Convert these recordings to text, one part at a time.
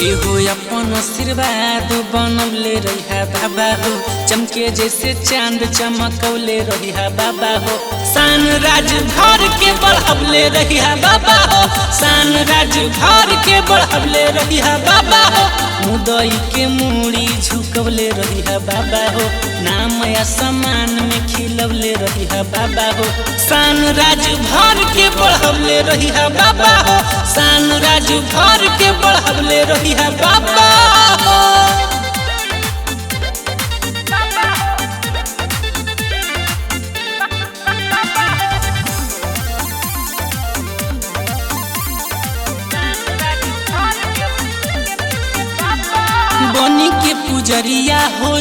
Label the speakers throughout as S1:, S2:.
S1: एहो अपन आशीर्वाद बनवले रहिहा बाबा हो, चमके जैसे चांद चमकौले रहिहा बाबा हो। शान राज भर के बढ़वले रहिहा बाबा हो, शान राज भर के बढ़वले रहिहा बाबा हो। मुदई के मूड़ी झुकवले रहिहा बाबा हो, नाम आसमान में खिलवले रहिहा बाबा हो। शान राज भर के बढ़वले रहिहा बाबा हो, शान राज भर के बढ़वले रहिहा बाबा हो। बनी के पुजरिया हो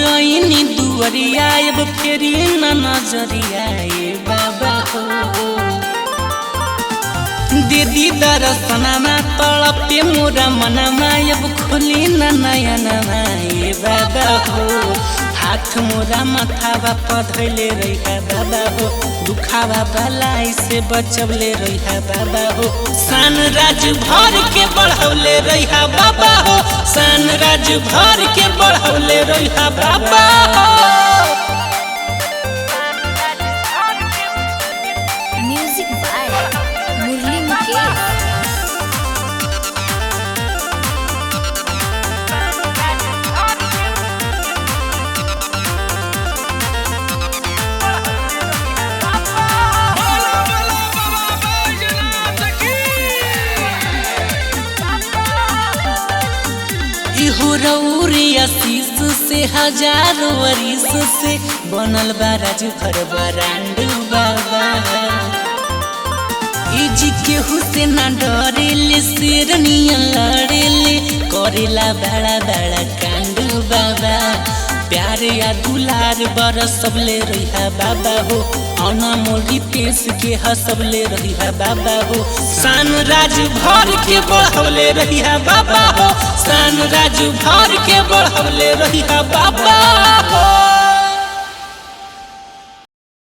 S1: दुअरिया, अब फेरी न नजरिया ए बाबा हो। दीदी दर्शनमा तड़पे मोरा मनमा, अब खुली न नयनमा ए बाबा हो। हाथ मोरा माथावा पधैले रहिहा बाबा हो, दुखावा बलाई से बचवले रहिहा बाबा हो। शान राज भर के बढ़वले रहिहा बाबा हो, शान राज भर के बढ़वले रहिहा बाबा हो।
S2: म्यूजिक बाय मुरली मुकेश।
S1: इहो रौरी आशीष से हजारों वरिस से बनल बा राजू घर बरांड बाबा। इजी केहू से ना डरेले, शेरनिया लड़ेले, करेला बड़ा बड़ा कांड बाबा। प्यार या दुलार बरसवले रहिहा बाबा हो, औना मोरी पेश के हंसवले रहिहा बाबा हो। शान राज भर के बढ़वले रहिहा बाबा हो, शान राज भर के बढ़वले रहिहा बाबा हो।